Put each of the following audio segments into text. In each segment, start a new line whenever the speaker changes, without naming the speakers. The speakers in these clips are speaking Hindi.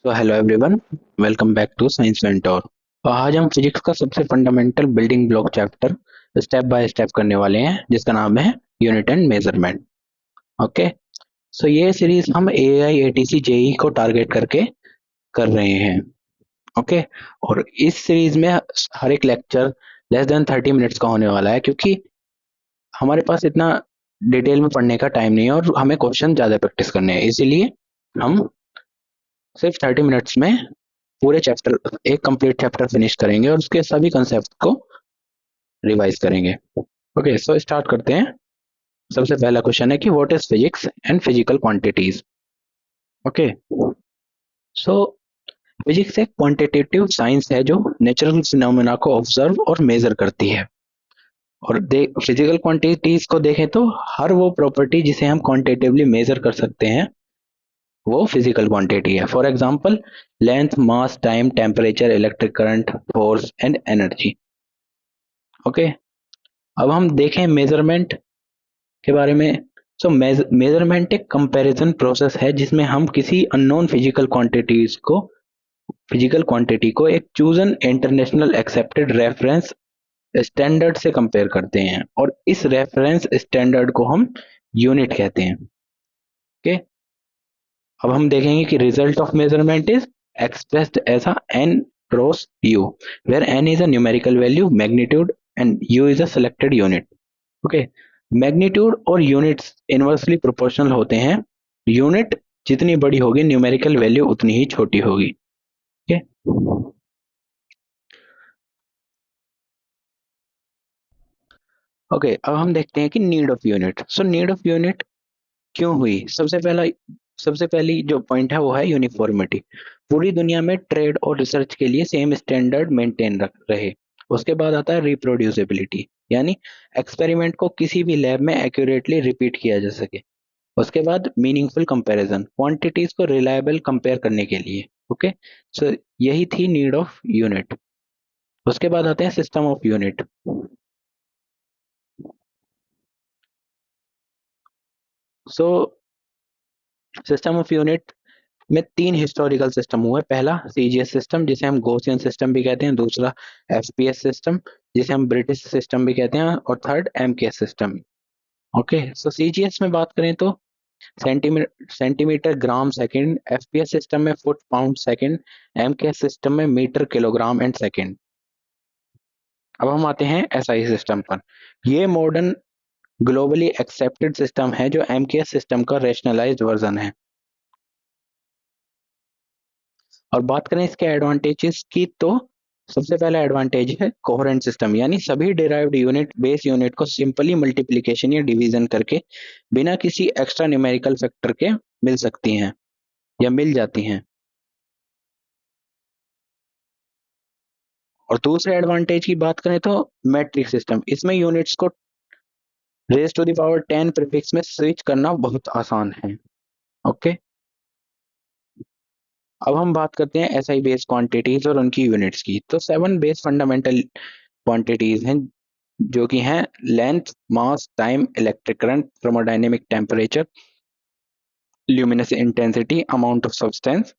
तो hello everyone, welcome back to science mentor. तो आज हम फिजिक्स का सबसे fundamental building block chapter step by step करने वाले हैं, जिसका नाम है unit and measurement. Okay. So ये सीरीज हम एआई एटीसी जेई को टारगेट करके कर रहे हैं। ओके। और इस सीरीज में हर एक लेक्चर लेस देन 30 मिनट्स का होने वाला है, क्योंकि हमारे पास इतना डिटेल में पढ़ने का टाइम नहीं है और हमें क्वेश्चन ज़्यादा प्रैक्टिस करने हैं। इसीलिए हम सिर्फ 30 मिनट्स में पूरे चैप्टर, एक कंप्लीट चैप्टर फिनिश करेंगे और उसके सभी कंसेप्ट को रिवाइज करेंगे। ओके, सो स्टार्ट करते हैं। सबसे पहला क्वेश्चन है कि what is physics and physical quantities. Okay. So physics एक क्वांटिटेटिव साइंस है जो नेचुरल फिनोमेना को ऑब्जर्व और मेजर करती है। और फिजिकल क्वांटिटीज को देखें तो हर वो प्रॉपर्टी जिसे हम क्वांटिटेटिवली मेजर कर सकते हैं वो फिजिकल क्वांटिटी है। For example, length, mass, time, temperature, electric current, force and energy. Okay. अब हम देखें मेजरमेंट के बारे में। सो मेजरमेंट एक कंपैरिजन प्रोसेस है जिसमें हम किसी अननोन फिजिकल क्वांटिटी को एक chosen international accepted reference standard से कंपेयर करते हैं, और इस रेफरेंस स्टैंडर्ड को हम यूनिट कहते हैं। ओके। अब हम देखेंगे कि result of measurement is expressed as a n cross u, where n is a numerical value, magnitude and u is a selected unit. Okay. Magnitude और यूनिट्स इनवर्सली प्रोपोर्शनल होते हैं। यूनिट जितनी बड़ी होगी, न्यूमेरिकल वैल्यू उतनी ही छोटी होगी। ओके। ओके, अब हम देखते हैं कि need of unit. So need of unit क्यों हुई? सबसे पहली जो पॉइंट है वो है यूनिफॉर्मिटी। पूरी दुनिया में ट्रेड और रिसर्च के लिए सेम स्टैंडर्ड मेंटेन रख रहे। उसके बाद आता है रिप्रोड्यूसिबिलिटी, यानी एक्सपेरिमेंट को किसी भी लैब में एक्यूरेटली रिपीट किया जा सके। उसके बाद मीनिंगफुल कंपैरिजन, क्वांटिटीज को रिलायबल कंपेयर करने के लिए। ओके। सो यही थी नीड ऑफ यूनिट। उसके बाद आते हैं system of unit. So system of unit में तीन हिस्टोरिकल सिस्टम हुए। पहला सीजीएस सिस्टम, जिसे हम गॉसियन सिस्टम भी कहते हैं। दूसरा एफपीएस सिस्टम, जिसे हम ब्रिटिश सिस्टम भी कहते हैं। और third MKS system. Okay. So CGS में बात करें तो centimetre gram second, FPS system में foot pound second, MKS system में मीटर किलोग्राम एंड सेकंड। अब हम आते हैं एसआई सिस्टम पर। ये मॉडर्न ग्लोबली एक्सेप्टेड सिस्टम है जो एमकेएस सिस्टम का रैशनलाइज्ड वर्जन है। और बात करें इसके एडवांटेजेस की, तो सबसे पहला एडवांटेज है कोहेरेंट सिस्टम, यानी सभी डिराइव्ड यूनिट बेस यूनिट को सिंपली मल्टीप्लिकेशन या डिवीजन करके बिना किसी एक्स्ट्रा न्यूमेरिकल फैक्टर के मिल सकती हैं या मिल जाती हैं। और दूसरे एडवांटेज की बात करें तो मैट्रिक सिस्टम, इसमें यूनिट्स को raise to the power 10 prefix में स्विच करना बहुत आसान है। ओके। अब हम बात करते हैं एसआई बेस्ड क्वांटिटीज और उनकी यूनिट्स की। तो 7 बेस फंडामेंटल क्वांटिटीज हैं, जो कि हैं length, mass, time, electric current, thermodynamic temperature, luminous intensity, amount of substance.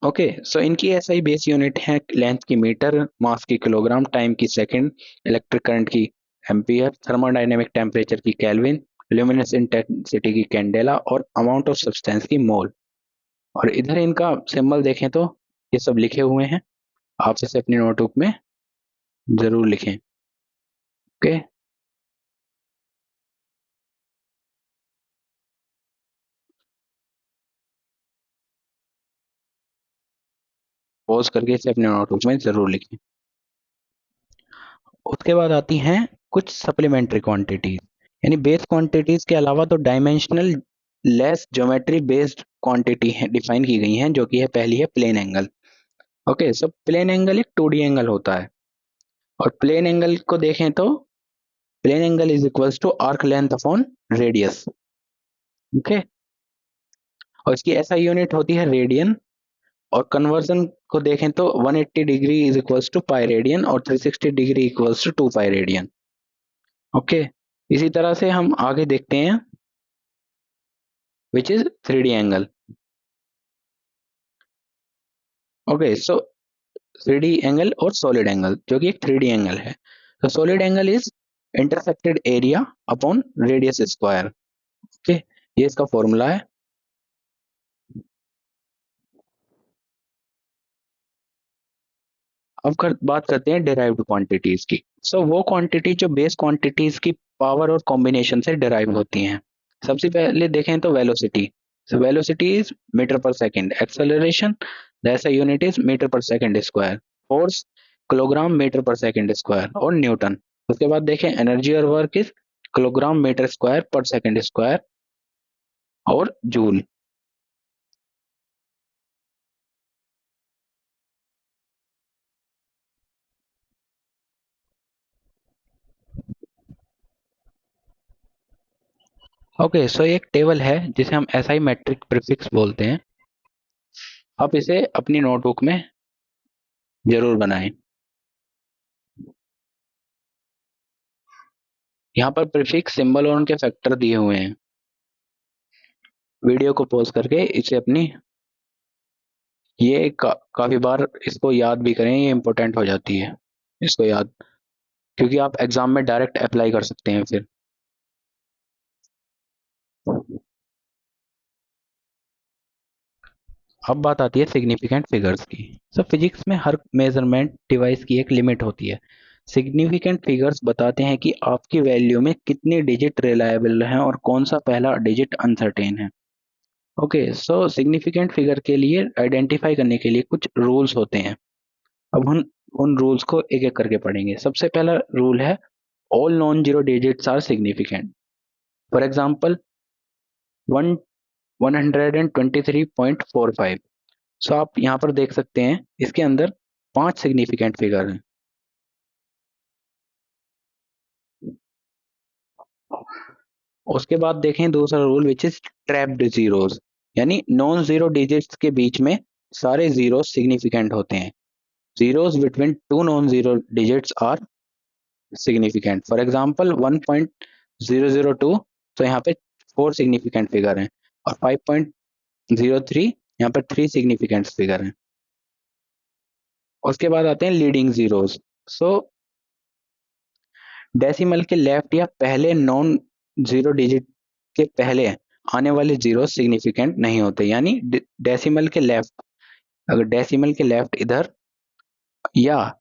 Okay. So इनकी एसआई बेस यूनिट है लेंथ की मीटर, मास की किलोग्राम, टाइम की सेकंड, इलेक्ट्रिक करंट की एम्पियर, थर्मोडायनेमिक टेम्परेचर की केल्विन, ल्यूमिनस इंटेंसिटी की कैंडेला और अमाउंट ऑफ सब्सटेंस की मोल। और इधर इनका सिंबल देखें तो ये सब लिखे हुए हैं, आप इसे अपनी नोटबुक में जरूर लिखें। ओके। पॉज करके इसे अपने नोटबुक में जरूर लिखें। उसके बाद आती हैं कुछ सप्लीमेंट्री क्वांटिटीज, यानी बेस क्वांटिटीज के अलावा तो dimensional less geometry based quantity है डिफाइन की गई हैं, जो कि है पहली है प्लेन एंगल। ओके। सब प्लेन एंगल एक 2D एंगल होता है। और प्लेन एंगल को देखें तो plane angle is equals to arc length upon radius. Okay. और इसकी ऐसा यूनिट होती है रेडियन। और कन्वर्जन को देखें तो 180 degree is equals to pi radian और 360 degree equals to 2 pi radian. Okay. इसी तरह से हम आगे देखते हैं which is 3D angle. Okay, so 3D angle और सॉलिड एंगल, जो कि एक 3D एंगल है। तो solid angle is intercepted area upon radius square. Okay, ये इसका फॉर्मूला है। अब बात करते हैं डिराइव्ड क्वांटिटीज की। सो वो क्वांटिटी जो बेस क्वांटिटीज की पावर और कॉम्बिनेशन से डिराइव होती हैं। सबसे पहले देखें तो velocity. So velocity is metre per second, acceleration that's unit is metre per second square, force kilogram metre per second square और न्यूटन। उसके बाद देखें एनर्जी और work is kilogram metre square per second square और जूल। ओके, सो एक टेबल है जिसे हम एसआई मैट्रिक प्रीफिक्स बोलते हैं। आप इसे अपनी नोटबुक में जरूर बनाएं। यहाँ पर प्रीफिक्स सिंबल और उनके फैक्टर दिए हुए हैं। वीडियो को पॉज करके इसे अपनी काफी बार इसको याद भी करें, ये इंपॉर्टेंट हो जाती है इसको याद, क्योंकि आप एग्जाम में डायरेक्ट अप्लाई कर सकते हैं फिर। अब बात आती है सिग्निफिकेंट फिगर्स की। सब फिजिक्स में हर मेजरमेंट डिवाइस की एक लिमिट होती है। सिग्निफिकेंट फिगर्स बताते हैं कि आपकी वैल्यू में कितनी डिजिट रिलायबल है और कौन सा पहला डिजिट अनसर्टेन है। ओके, सो सिग्निफिकेंट फिगर के लिए आइडेंटिफाई करने के लिए कुछ रूल्स होते हैं। अब हम उन रूल्स को एक एक करके पढ़ेंगे। सबसे पहला रूल है all non zero digits are significant. For example 1 123.45। So आप यहाँ पर देख सकते हैं इसके अंदर 5 सिग्निफिकेंट फिगर हैं। उसके बाद देखें दूसरा rule which is trapped zeros, यानी नॉन जीरो डिजिट्स के बीच में सारे जीरो सिग्निफिकेंट होते हैं। Zeros between two non zero digits are significant. For example 1.002, तो यहाँ पे 4 सिग्निफिकेंट फिगर हैं, और 5.03 यहाँ पर 3 सिग्निफिकेंट फिगर हैं। उसके बाद आते हैं लीडिंग जीरोस। सो डेसिमल के लेफ्ट या पहले नॉन जीरो डिजिट के पहले आने वाले जीरो सिग्निफिकेंट नहीं होते, यानी डेसिमल के लेफ्ट, अगर डेसिमल के लेफ्ट इधर या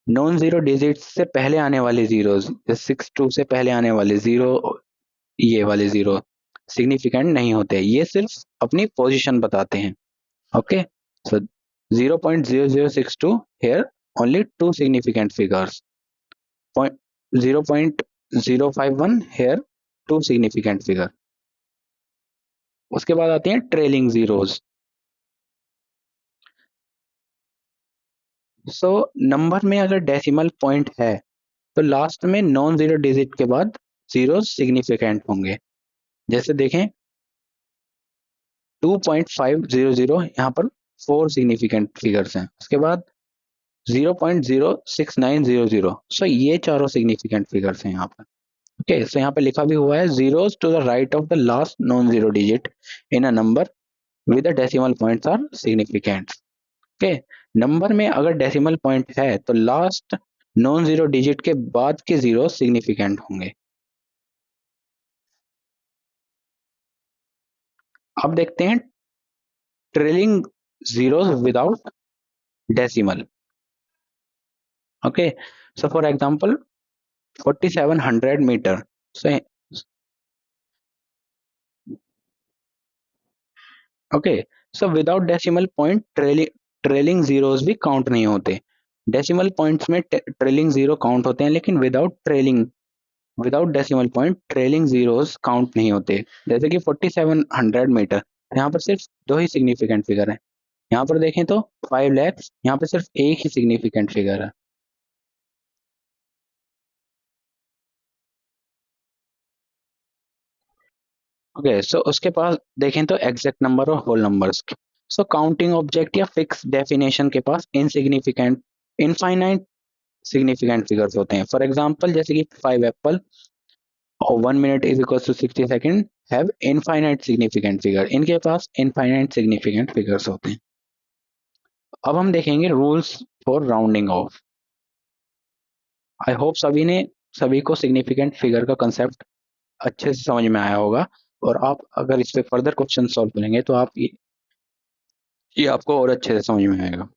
नॉन जीरो डिजिट से पहले आने वाले जीरो, 6 2 से पहले आने वाले जीरो, ये वाले जीरो सिग्निफिकेंट नहीं होते, ये सिर्फ अपनी पोजीशन बताते हैं। Okay, so 0.0062 here only 2 significant figures, 0.051 here 2 significant figure। उसके बाद आते हैं ट्रेलिंग जीरोस। सो नंबर में अगर डेसिमल पॉइंट है तो लास्ट में नॉन जीरो डिजिट के बाद जीरो सिग्निफिकेंट होंगे। जैसे देखें 2.500, यहाँ पर 4 सिग्निफिकेंट फिगर्स हैं। उसके बाद 0.06900, सो ये चारों सिग्निफिकेंट फिगर्स हैं यहाँ पर। ओके, सो यहाँ पे लिखा भी हुआ है zeros to the right of the last non zero digit in a number with the decimal points are significant. Okay, number में अगर डेसिमल पॉइंट है तो लास्ट नॉन जीरो डिजिट के बाद के जीरो सिग्निफिकेंट होंगे। अब देखते हैं trailing zeros without decimal. Okay, so for example 4700 metre. So okay, so without decimal point trailing zeros भी काउंट नहीं होते। डेसिमल पॉइंट्स में ट्रेलिंग जीरो काउंट होते हैं, लेकिन without decimal point trailing zeros count नहीं होते। जैसे कि 4700 मीटर, यहाँ पर सिर्फ दो ही सिग्निफिकेंट फिगर है। यहाँ पर देखें तो 5 लैक्स, यहाँ पर सिर्फ एक ही सिग्निफिकेंट फिगर है। ओके, सो उसके पास देखें तो एग्जैक्ट नंबर और होल नंबर्स। सो काउंटिंग ऑब्जेक्ट या फिक्स डेफिनेशन के पास इनसिग्निफिकेंट इनफाइनाइट सिग्निफिकेंट फिगर्स होते हैं। फॉर एग्जांपल जैसे कि 5 एप्पल और 1 minute is equal to 60 second have infinite significant figure, इनके पास इनफाइनाइट सिग्निफिकेंट फिगर्स होते हैं। अब हम देखेंगे rules for rounding off. I hope सभी को सिग्निफिकेंट फिगर का कंसेप्ट अच्छे से समझ में आया होगा, और आप अगर इस पे फर्दर क्वेश्चन सॉल्व करेंगे तो आप ये आपको और अच्छे से समझ में आएगा।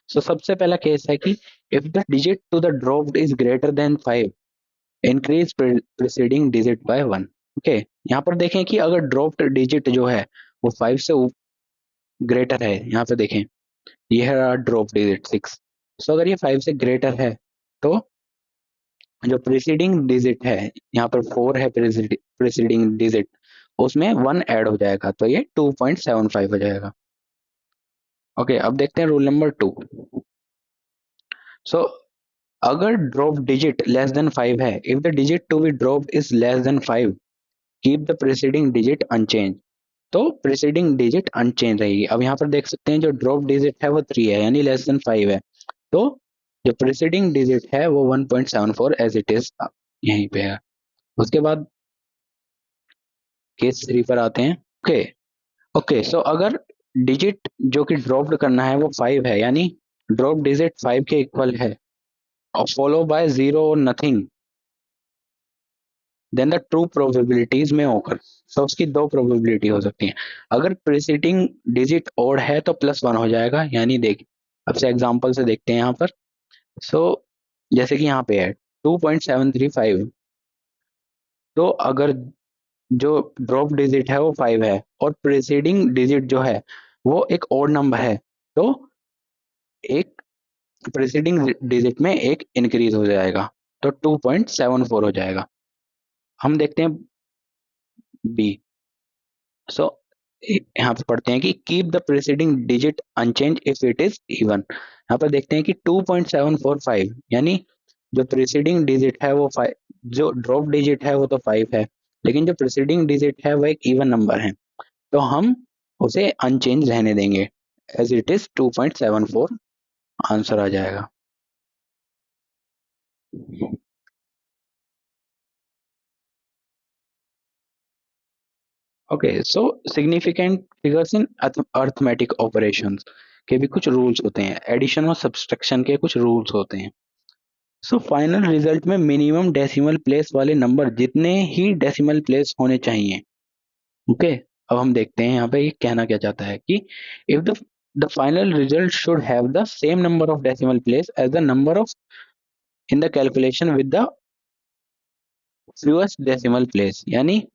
सो सबसे पहला केस है कि if the digit to the dropped is greater than 5, increase preceding digit by 1। Okay, यहाँ पर देखें कि अगर ड्रॉप्ड डिजिट जो है वो 5 से ग्रेटर है, यहाँ पे देखें ये है ड्रॉप डिजिट 6। सो अगर ये 5 से ग्रेटर है तो जो प्रीसीडिंग डिजिट है, यहाँ पर 4 है प्रीसीडिंग डिजिट, उसमें 1 ऐड हो जाएगा तो ये 2.75 हो जाएगा। ओके, अब देखते हैं रूल नंबर 2। सो अगर ड्रॉप डिजिट लेस देन 5 है, if the digit to be dropped is less than 5, keep the preceding digit unchanged. तो प्रीसीडिंग डिजिट अनचेंज रहेगी। अब यहाँ पर देख सकते हैं जो ड्रॉप डिजिट है वो 3 है, यानी लेस देन 5 है, तो जो प्रीसीडिंग डिजिट है वो 1.74 एज इट इज यहीं पे है। उसके बाद केस 3 पर आते हैं। ओके, ओके, सो अगर डिजिट जो कि ड्रॉप्ड करना है वो 5 है, यानी ड्रॉप डिजिट 5 के इक्वल है और फॉलो बाय 0 और nothing, then the true probabilities में होकर। सो उसकी दो प्रोबेबिलिटी हो सकती है। अगर प्रीसीडिंग डिजिट ओड है तो +1 हो जाएगा, यानी देख अब से एग्जांपल से देखते हैं यहाँ पर। सो जैसे कि यहाँ पे है 2.735, तो अगर जो ड्रॉप डिजिट है वो 5 है और प्रीसीडिंग डिजिट जो है वो एक ओड नंबर है, तो एक प्रीसीडिंग डिजिट में एक इंक्रीज हो जाएगा, तो 2.74 हो जाएगा। हम देखते हैं बी। सो यहाँ पे पढ़ते हैं कि keep the preceding digit unchanged if it is even. यहाँ पर देखते हैं कि 2.745, यानी जो प्रीसीडिंग डिजिट है वो 5, जो ड्रॉप डिजिट है वो तो 5 है, लेकिन जो प्रीसीडिंग डिजिट है वो एक इवन नंबर है, तो हम उसे अनचेंज रहने देंगे, एज इट इज 2.74 आंसर आ जाएगा। Okay, so significant figures in arithmetic operations के भी कुछ रूल्स होते हैं, एडिशन और सब्सट्रैक्शन के कुछ रूल्स होते हैं। सो फाइनल रिजल्ट में मिनिमम डेसिमल प्लेस वाले नंबर जितने ही डेसिमल प्लेस होने चाहिए। ओके, अब हम देखते हैं यहाँ पे ये कहना क्या चाहता है कि if the final result should have the same number of decimal place as the number of in the calculation with the fewest decimal place, यानी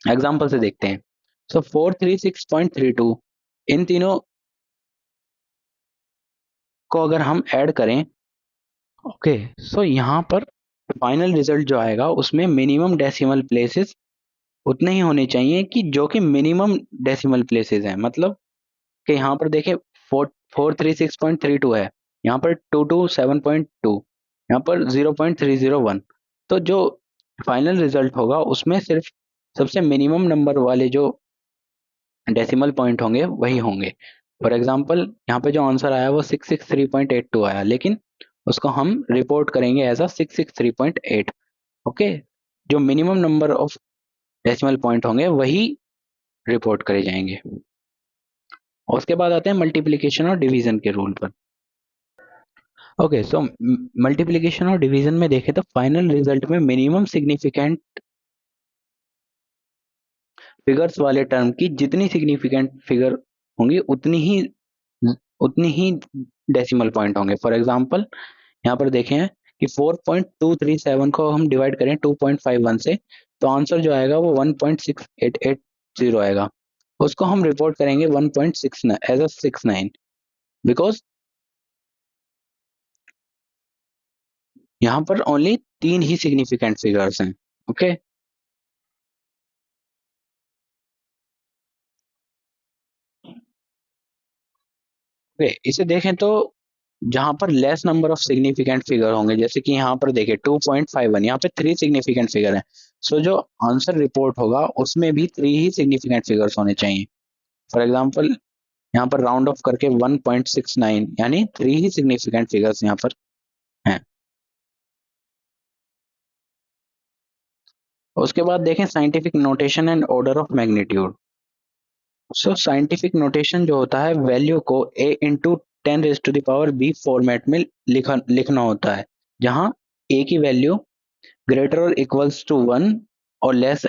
एग्जांपल से देखते हैं। सो 436.32, इन तीनों को अगर हम ऐड करें, ओके, सो यहाँ पर फाइनल रिजल्ट जो आएगा उसमें मिनिमम डेसिमल प्लेसेस उतने ही होने चाहिए कि जो कि मिनिमम डेसिमल प्लेसेस हैं। मतलब कि यहाँ पर देखें 436.32 है, यहाँ पर 227.2, यहाँ पर 0.301, तो जो फाइनल रिजल्ट होगा उसमें सिर्फ सबसे मिनिमम नंबर वाले जो डेसिमल पॉइंट होंगे वही होंगे। फॉर एग्जांपल यहाँ पे जो आंसर आया वो 663.82 आया, लेकिन उसको हम रिपोर्ट करेंगे एज 663.8। ओके, जो minimum number of decimal point होंगे वही रिपोर्ट करे जाएंगे। और उसके बाद आते हैं मल्टीप्लिकेशन और डिवीजन के रूल पर। ओके, सो मल्टीप्लिकेशन और डिवीजन में देखें तो फाइनल रिजल्ट में मिनिमम सिग्निफिकेंट फिगर्स वाले टर्म की जितनी सिग्निफिकेंट फिगर होंगी उतनी ही डेसिमल पॉइंट होंगे। फॉर एग्जांपल यहाँ पर देखें कि 4.237 को हम डिवाइड करें 2.51 से, तो आंसर जो आएगा वो 1.6880 आएगा। उसको हम रिपोर्ट करेंगे 1.69 एज अ 69, बिकॉज यहाँ पर ओनली 3 ही सिग्निफिकेंट फिगर्स हैं। ओके, ओके, इसे देखें तो जहां पर less number of significant figure होंगे, जैसे कि यहाँ पर देखिए 2.51, यहाँ पे 3 सिग्निफिकेंट फिगर है, सो जो आंसर रिपोर्ट होगा उसमें भी 3 ही सिग्निफिकेंट फिगर्स होने चाहिए। फॉर एग्जांपल यहाँ पर राउंड ऑफ करके 1.69, यानी 3 ही सिग्निफिकेंट फिगर्स यहाँ पर हैं। उसके बाद देखें scientific notation and order of magnitude. So scientific notation जो होता है वैल्यू को a इंटू 10⁻⁵ फॉर्मेट में लिखना होता है, जहां a की वैल्यू ग्रेटर और इक्वल्स टू 1 और लेस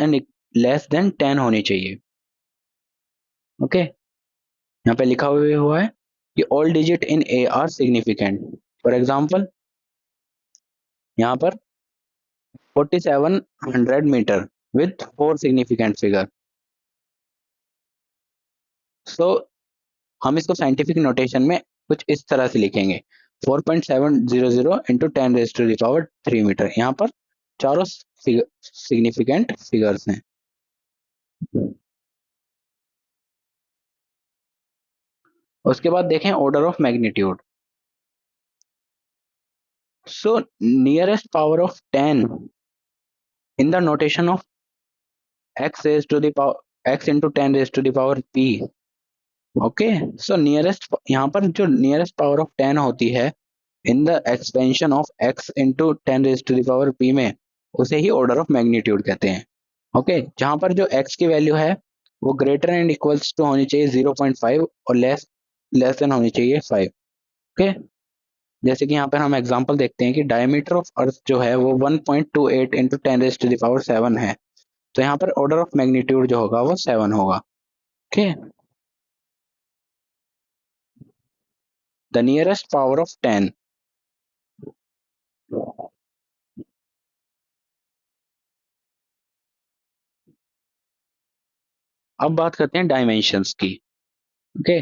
देन 10 होनी चाहिए। ओके, यहाँ पे लिखा हुआ है कि all digit in A R significant. For example यहाँ पर 4700 मीटर विथ 4 सिग्निफिकेंट फिगर। सो हम इसको साइंटिफिक नोटेशन में कुछ इस तरह से लिखेंगे 4.700 इंटू 10⁻³ मीटर। यहाँ पर चारों सिग्निफिकेंट फिगर्स हैं। उसके बाद देखें order of magnitude. So nearest power of 10 in the notation of x raised to the power x into 10 raised to the power p। Okay, so nearest, यहाँ पर जो नियरेस्ट पावर ऑफ 10 होती है in the expansion of x into 10 raised to the power p में, उसे ही ऑर्डर ऑफ मैग्नीट्यूड कहते हैं। ओके, जहाँ पर जो x की वैल्यू है वो ग्रेटर एंड इक्वल्स टू होनी चाहिए 0.5 और लेस देन होनी चाहिए 5। ओके, जैसे कि यहाँ पर हम एग्जांपल देखते हैं कि डायमीटर ऑफ अर्थ जो है वो 1.28 इंटू 10⁻⁷ है, तो यहाँ पर ऑर्डर ऑफ मैग्नीट्यूड जो होगा वो 7 होगा। Okay, the nearest power of 10। अब बात करते हैं डायमेंशंस की। ओके,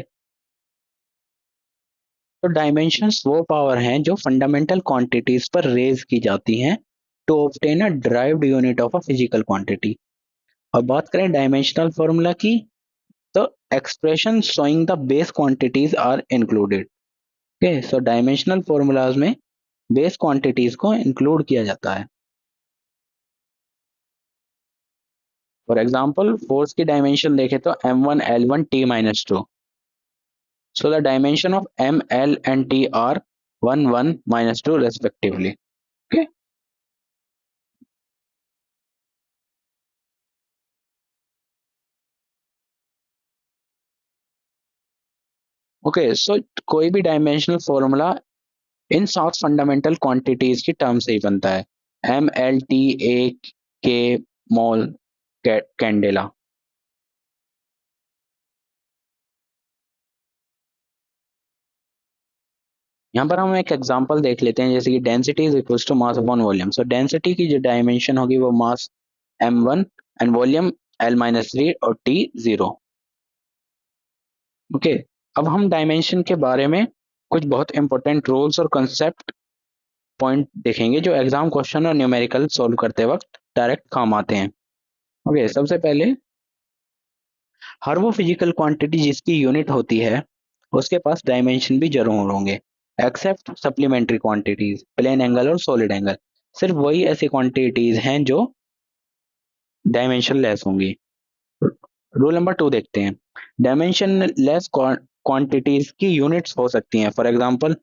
तो डायमेंशंस वो पावर हैं जो फंडामेंटल क्वांटिटीज पर रेज की जाती हैं to obtain a derived unit of a physical quantity. और बात करें डायमेंशनल फॉर्मूला की, तो expression showing the base quantities are included. Okay, so dimensional formulas में बेस क्वांटिटीज को इंक्लूड किया जाता है। फॉर एग्जाम्पल फोर्स की डायमेंशन देखें तो m1 l1 t-2। So the dimension of M, L and T are 1, 1, -2 respectively. Okay. Okay, so कोई भी dimensional formula in 7 fundamental quantities की टर्म से ही बनता है। M, L, T, A, K, mole, candela. यहाँ पर हम एक एग्जांपल देख लेते हैं, जैसे कि density is equals to mass upon volume. So density की जो डायमेंशन होगी वो मास m1 एंड वॉल्यूम l-3 और t 0। ओके, अब हम डायमेंशन के बारे में कुछ बहुत इंपॉर्टेंट रूल्स और कंसेप्ट पॉइंट देखेंगे जो एग्जाम क्वेश्चन और न्यूमेरिकल सॉल्व करते वक्त डायरेक्ट काम आते हैं। ओके, सबसे पहले हर वो फिजिकल क्वांटिटी जिसकी यूनिट होती है उसके पास डायमेंशन भी जरूर होंगे, except supplementary quantities, plane angle और सॉलिड एंगल। सिर्फ वही ऐसी क्वांटिटीज हैं जो डायमेंशन लेस होंगी। रूल नंबर 2 देखते हैं। डायमेंशन लेस क्वांटिटीज की यूनिट्स हो सकती हैं। फॉर एग्जांपल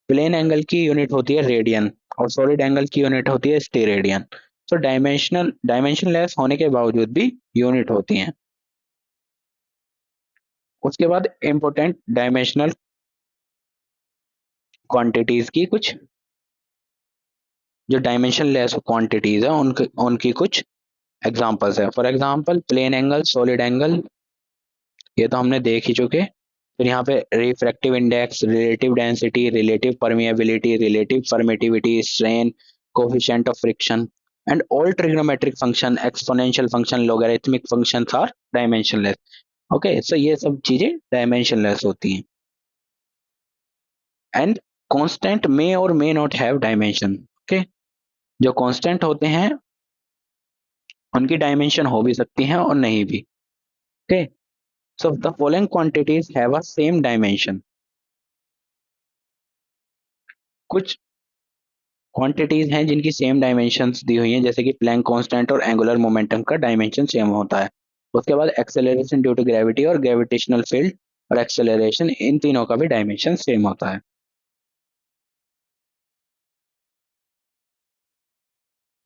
प्लेन एंगल की यूनिट होती है रेडियन और सॉलिड एंगल की यूनिट होती है स्टेरेडियन। सो डायमेंशन लेस होने के बावजूद भी यूनिट होती हैं। उसके बाद इंपॉर्टेंट डायमेंशनल क्वांटिटीज की कुछ जो डायमेंशन लेस क्वांटिटीज है उनकी कुछ एग्जांपल्स है। For example plane angle, solid angle, ये तो हमने देख ही चुके। फिर यहाँ पे refractive index, relative density, relative permeability, relative permittivity, strain, coefficient of friction and all trigonometric function, exponential function, logarithmic functions are dimensionless. Okay, so ये सब चीजें डायमेंशनलेस होती हैं। एंड कांस्टेंट मे और may not have dimension. Okay, जो कांस्टेंट होते हैं उनकी डायमेंशन हो भी सकती है और नहीं भी। Okay, so the following quantities have a same dimension. कुछ क्वांटिटीज हैं जिनकी सेम डायमेंशंस दी हुई हैं, जैसे कि प्लैंक कांस्टेंट और एंगुलर मोमेंटम का डायमेंशन सेम होता है। उसके बाद एक्सेलरेशन ड्यू टू ग्रेविटी और ग्रेविटेशनल फील्ड और एक्सेलरेशन, इन तीनों का भी डायमेंशन सेम होता है।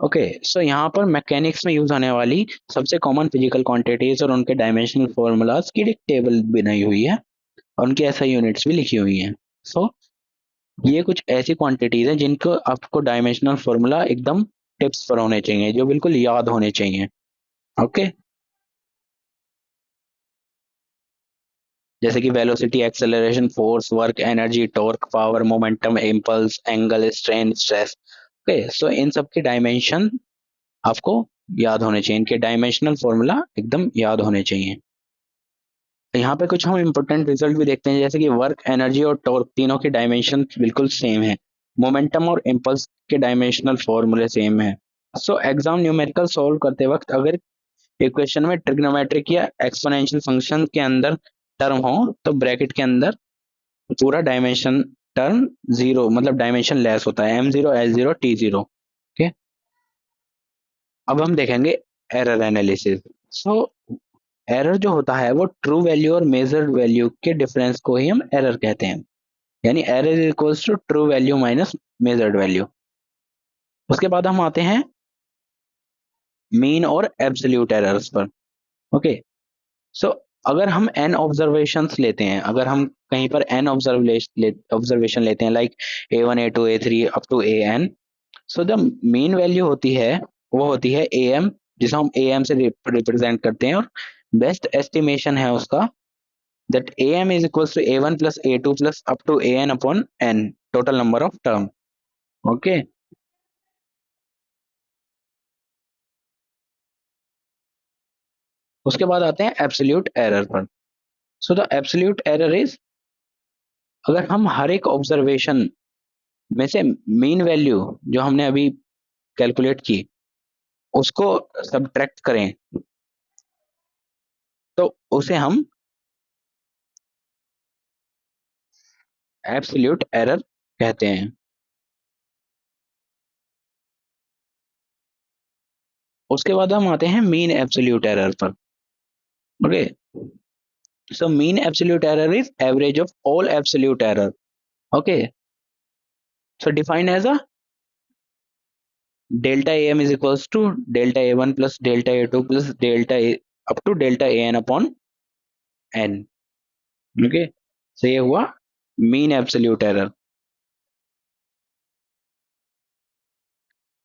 ओके, सो यहाँ पर मैकेनिक्स में यूज होने वाली सबसे कॉमन फिजिकल क्वांटिटीज और उनके डायमेंशनल फॉर्मूलाज की एक टेबल बनाई हुई है और उनकी ऐसा यूनिट्स भी लिखी हुई हैं। सो ये कुछ ऐसी क्वांटिटीज हैं जिनको आपको डायमेंशनल फॉर्मूला एकदम टिप्स पर होने चाहिए, जो बिल्कुल याद होने चाहिए। ओके, जैसे कि velocity, acceleration, force, work, energy, torque, power, momentum, impulse, angle, strain, stress. Okay, so इन सब के डायमेंशन आपको याद होने चाहिए, इनके डायमेंशनल फॉर्मूला एकदम याद होने चाहिए। यहाँ पे कुछ हम इंपॉर्टेंट रिजल्ट भी देखते हैं, जैसे कि वर्क, एनर्जी और टॉर्क तीनों के डायमेंशन बिल्कुल सेम है। मोमेंटम और इम्पल्स के डायमेंशनल फॉर्मूले सेम है। सो एग्जाम न्यूमेरिकल सॉल्व करते वक्त अगर इक्वेशन में ट्रिग्नोमेट्रिक या एक्सपोनेंशियल फंक्शन के अंदर टर्म हो तो ब्रैकेट के अंदर पूरा डायमेंशन टर्म जीरो, मतलब डायमेंशन लेस होता है, M0, L0, T0। ओके, अब हम देखेंगे एरर एनालिसिस। सो एरर जो होता है वो ट्रू वैल्यू और मेजर्ड वैल्यू के डिफरेंस को ही हम एरर कहते हैं, यानी error is equals to true value minus measured value. उसके बाद हम आते हैं मीन और एब्सोल्यूट एरर्स पर। ओके, सो अगर हम एन ऑब्जर्वेशंस लेते हैं, अगर हम कहीं पर एन ऑब्जर्वेशन लेते हैं, like A1, A2, A3 up to AN, so the mean value होती है, वो होती है AM, जिसे हम AM से रिप्रेजेंट करते हैं, और बेस्ट एस्टिमेशन है उसका that AM is equals to A1 plus A2 plus up to AN upon N total number of term। Okay, उसके बाद आते हैं एब्सोल्यूट एरर पर। So the absolute error is, अगर हम हर एक ऑब्जर्वेशन में से मीन वैल्यू जो हमने अभी कैलकुलेट की उसको सब्ट्रैक्ट करें तो उसे हम एब्सोल्यूट एरर कहते हैं। उसके बाद हम आते हैं मीन एब्सोल्यूट एरर पर। Okay, so mean absolute error is average of all absolute error. Okay, so define as a delta am is equals to delta a1 plus delta a2 plus delta a up to delta an upon n। Okay, so ये हुआ मीन एब्सोल्यूट एरर।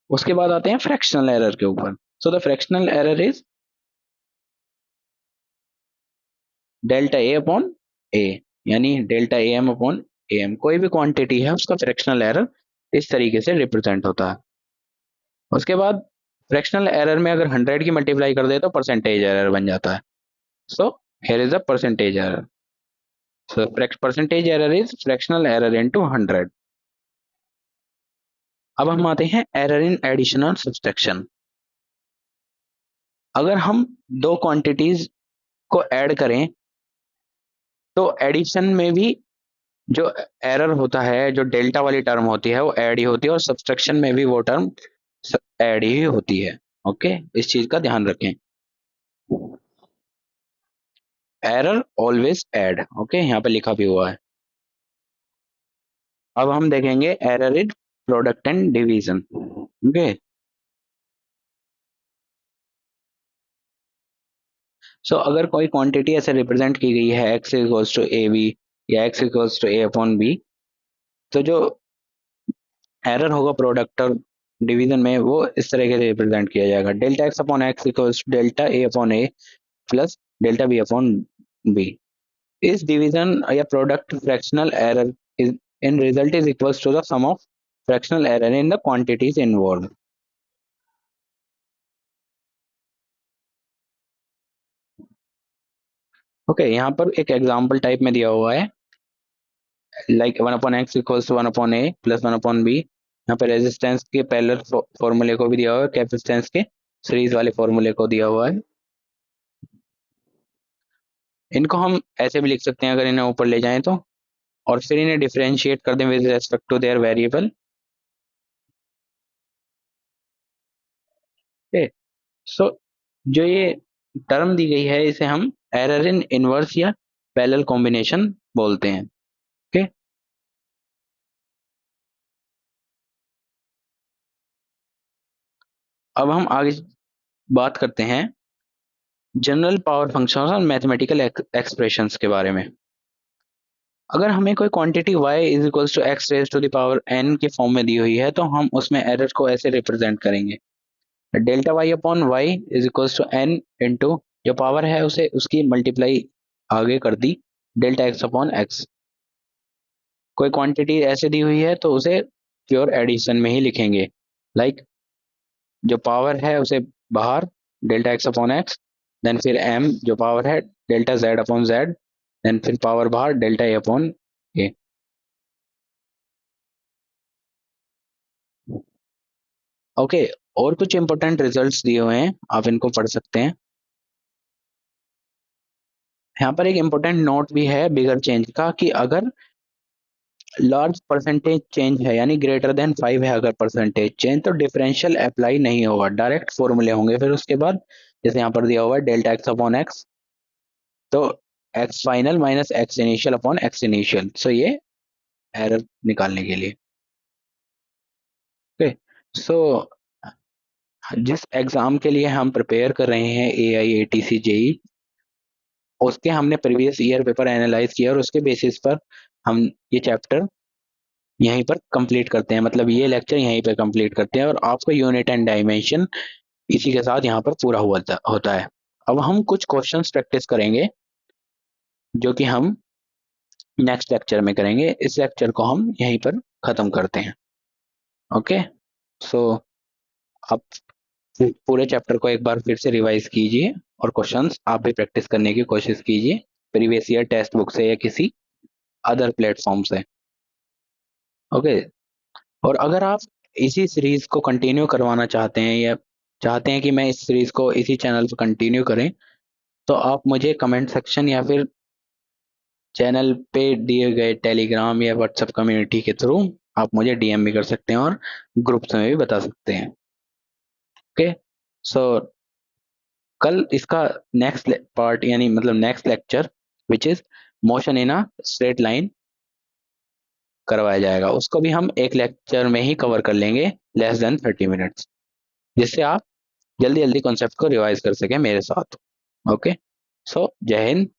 उसके बाद आते हैं फ्रैक्शनल एरर के ऊपर। So the fractional error is delta A upon A, यानी delta A M upon A M, कोई भी क्वांटिटी है उसका फ्रैक्शनल एरर इस तरीके से रिप्रेजेंट होता है। उसके बाद फ्रैक्शनल एरर में अगर 100 की मल्टीप्लाई कर दे तो परसेंटेज एरर बन जाता है। So here is a percentage error. So percentage error is fractional error into 100। अब हम आते हैं एरर इन एडिशन और सब्सट्रैक्शन। अगर हम दो क्वांटिटीज को ऐड करें तो एडिशन में भी जो एरर होता है, जो डेल्टा वाली टर्म होती है वो ऐड ही होती है, और सब्सट्रैक्शन में भी वो टर्म ऐड ही होती है। ओके, इस चीज का ध्यान रखें, एरर ऑलवेज ऐड। ओके, यहाँ पे लिखा भी हुआ है। अब हम देखेंगे error in product and division. Okay, so अगर कोई क्वांटिटी ऐसे रिप्रेजेंट की गई है X equals to A B या X equals to A upon B, तो जो एरर होगा प्रोडक्ट और डिवीजन में वो इस तरीके से रिप्रेजेंट किया जाएगा, delta x upon x equals to delta A upon a plus delta b upon b. इस डिवीजन या product fractional error is in result is equals to the sum of fractional error in the quantities involved. Okay, यहाँ पर एक एग्जांपल टाइप में दिया हुआ है, like 1/x equals to 1/a plus 1/b। यहाँ पे रेजिस्टेंस के पैरेलल फॉर्मूले को भी दिया हुआ है, कैपेसिटेंस के सीरीज वाले फॉर्मूले को दिया हुआ है। इनको हम ऐसे भी लिख सकते हैं अगर इन्हें ऊपर ले जाएं तो, और फिर इन्हें डिफरेंशिएट कर दें with respect to their variable. Okay, so जो ये टर्म दी गई है इसे हम एरर इन इनवर्स या पैरेलल कॉम्बिनेशन बोलते हैं। ओके, अब हम आगे बात करते हैं जनरल पावर फंक्शंस और मैथमेटिकल एक्सप्रेशंस के बारे में। अगर हमें कोई quantity y is equals to X raise to the power n के फॉर्म में दी हुई है तो हम उसमें एरर को ऐसे रिप्रेजेंट करेंगे, delta y upon y is equals to n into जो पावर है उसे उसकी मल्टीप्लाई आगे कर दी डेल्टा एक्स अपॉन एक्स। कोई क्वांटिटी ऐसे दी हुई है तो उसे प्योर एडिशन में ही लिखेंगे, लाइक जो पावर है उसे बाहर delta x upon x, then फिर m जो पावर है delta z upon z, then फिर पावर बाहर delta a upon a। Okay, और कुछ इंपॉर्टेंट रिजल्ट्स दिए हुए हैं, आप इनको पढ़ सकते हैं। यहाँ पर एक इंपॉर्टेंट नोट भी है बिगर चेंज का कि अगर लार्ज परसेंटेज चेंज है यानी ग्रेटर देन 5 है अगर परसेंटेज चेंज तो डिफरेंशियल अप्लाई नहीं होगा, डायरेक्ट फॉर्मूले होंगे फिर उसके बाद। जैसे यहाँ पर दिया हुआ है डेल्टा एक्स अपॉन एक्स, तो X final minus X initial upon X initial, so ये एरर निकालने के लिए। ओके, सो जिस एग्जाम के लिए हम प्रिपेयर कर रहे हैं AIATC JEE, उसके हमने प्रीवियस ईयर पेपर एनालाइज किया और उसके बेसिस पर हम ये चैप्टर यहीं पर कंप्लीट करते हैं, मतलब ये लेक्चर यहीं पर कंप्लीट करते हैं और आपको यूनिट एंड डायमेंशन इसी के साथ यहाँ पर पूरा हुआ होता है। अब हम कुछ क्वेश्चंस प्रैक्टिस करेंगे जो कि हम नेक्स्ट लेक्चर में करेंगे, इस लेक्चर को हम यहीं पर खत्म करते हैं। ओके, सो आप पूरे चैप्टर को एक बार फिर से रिवाइज कीजिए और क्वेश्चंस आप भी प्रैक्टिस करने की कोशिश कीजिए प्रीवियस ईयर टेक्स्ट बुक से या किसी अदर प्लेटफॉर्म से। ओके, और अगर आप इसी सीरीज को कंटिन्यू करवाना चाहते हैं या चाहते हैं कि मैं इस सीरीज को इसी चैनल पर कंटिन्यू करें तो आप मुझे कमेंट सेक्शन या फिर चैनल पे दिए गए टेलीग्राम या व्हाट्सएप कम्युनिटी के थ्रू आप मुझे DM भी कर सकते हैं और ग्रुप्स में भी बता सकते हैं। ओके, सो कल इसका नेक्स्ट पार्ट यानी मतलब next lecture which is motion in a straight line करवाया जाएगा, उसको भी हम एक लेक्चर में ही कवर कर लेंगे लेस देन 30 मिनट्स, जिससे आप जल्दी जल्दी कॉन्सेप्ट को रिवाइज कर सकें मेरे साथ। ओके, सो जय हिंद,